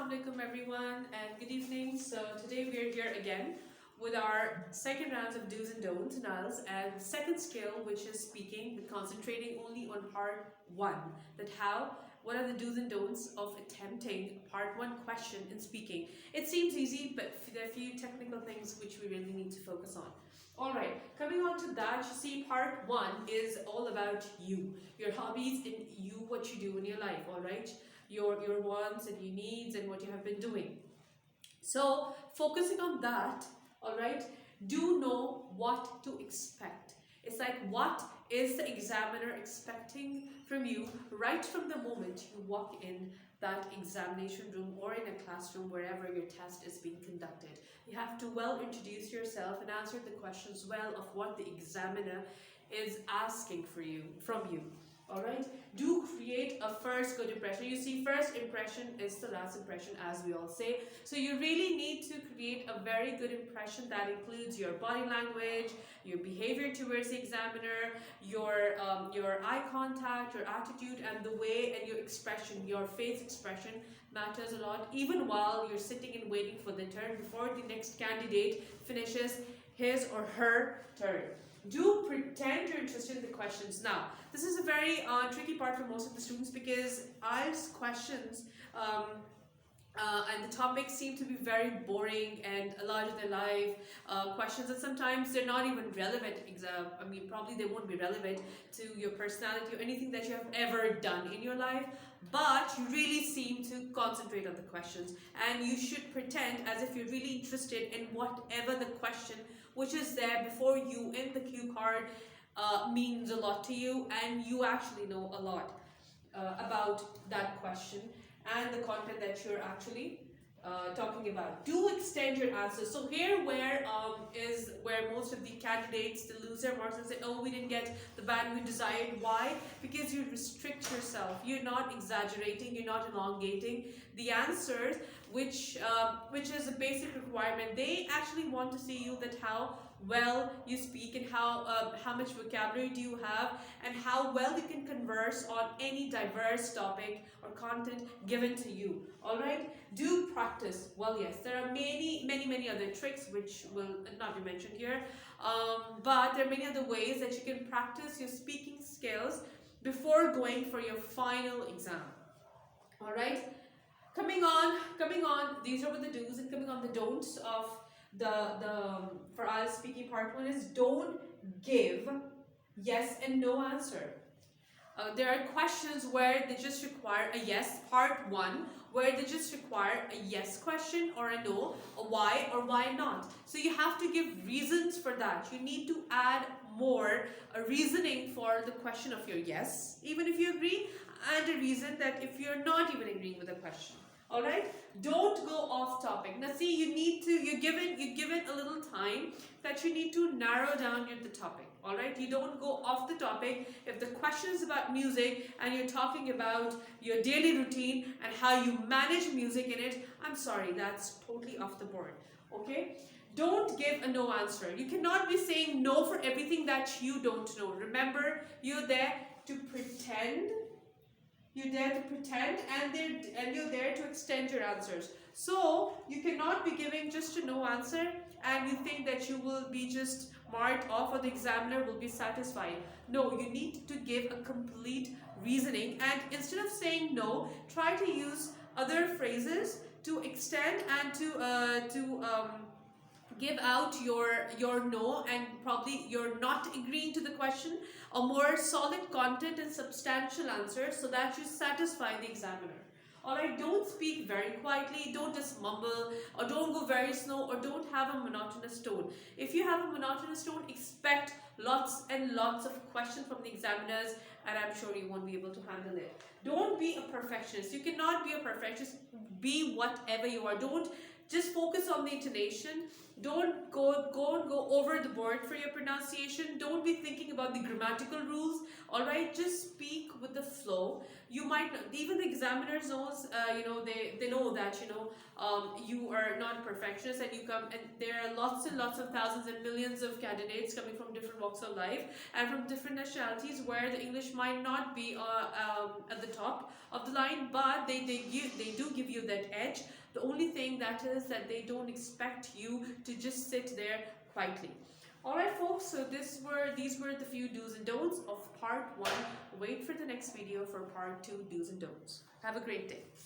Assalamualaikum everyone and good evening. So today we are here again with our second rounds of do's and don'ts in IELTS and second skill, which is speaking, but concentrating only on part 1. What are the do's and don'ts of attempting part 1 question in speaking? It seems easy, but there are a few technical things which we really need to focus on. Alright, coming on to that, you see part 1 is all about you, your hobbies and you, what you do in your life, alright? Your wants and your needs and what you have been doing. So focusing on that, alright, do know what to expect. It's like, what is the examiner expecting from you right from the moment you walk in that examination room or in a classroom, wherever your test is being conducted. You have to well introduce yourself and answer the questions well of what the examiner is asking from you. Alright, do create a first good impression. You see, first impression is the last impression, as we all say. So you really need to create a very good impression that includes your body language, your behavior towards the examiner, your eye contact, your attitude, and the way and your expression, your face expression matters a lot, even while you're sitting and waiting for the turn before the next candidate finishes his or her turn. Do pretend you're interested in the questions. Now, this is a very tricky part for most of the students because IELTS questions and the topics seem to be very boring and larger than life questions, and sometimes they're not even relevant. Probably they won't be relevant to your personality or anything that you have ever done in your life, but you really seem to concentrate on the questions, and you should pretend as if you're really interested in whatever the question which is there before you in the cue card means a lot to you, and you actually know a lot about that question and the content that you're actually talking about. Do extend your answers. So here where most of the candidates, they lose their marks and say, oh, we didn't get the band we desired. Why? Because you restrict yourself. You're not exaggerating, you're not elongating the answers, which is a basic requirement. They actually want to see you that how well you speak and how much vocabulary do you have and how well you can converse on any diverse topic or content given to you. Alright, do practice. Well, yes, there are many other tricks which will not be mentioned here, but there are many other ways that you can practice your speaking skills before going for your final exam. Alright, coming on, these are the do's, and coming on the don'ts of for IELTS speaking part 1 is don't give yes and no answer. There are questions where they just require a yes, part 1, where they just require a yes question or a no, a why or why not. So you have to give reasons for that. You need to add more a reasoning for the question of your yes, even if you agree, and a reason that if you're not even agreeing with the question. Alright, don't go off topic. Now see, you're given a little time that you need to narrow down the topic. Alright, you don't go off the topic. If the question is about music and you're talking about your daily routine and how you manage music in it, I'm sorry, that's totally off the board. Okay, don't give a no answer. You cannot be saying no for everything that you don't know. Remember, you're there to pretend. You're there to pretend, and you're there to extend your answers. So you cannot be giving just a no answer and you think that you will be just marked off or the examiner will be satisfied. No, you need to give a complete reasoning, and instead of saying no, try to use other phrases to extend and to give out your no, and probably you're not agreeing to the question, a more solid content and substantial answer so that you satisfy the examiner. Alright, don't speak very quietly, don't just mumble, or don't go very slow, or don't have a monotonous tone. If you have a monotonous tone, expect lots and lots of questions from the examiners, and I'm sure you won't be able to handle it. Don't be a perfectionist. You cannot be a perfectionist. Be whatever you are. Don't just focus on the intonation. Don't go over the board for your pronunciation. Don't be thinking about the grammatical rules. Alright, just speak with the flow. You might not, even the examiners knows, they know that you are not a perfectionist, and you come, and there are lots and lots of thousands and millions of candidates coming from different walks of life and from different nationalities where the English might not be at the top of the line, but they do give you that edge. The only thing that is that they don't expect you to just sit there quietly. Alright folks, so these were the few do's and don'ts of part 1. Wait for the next video for part 2, do's and don'ts. Have a great day.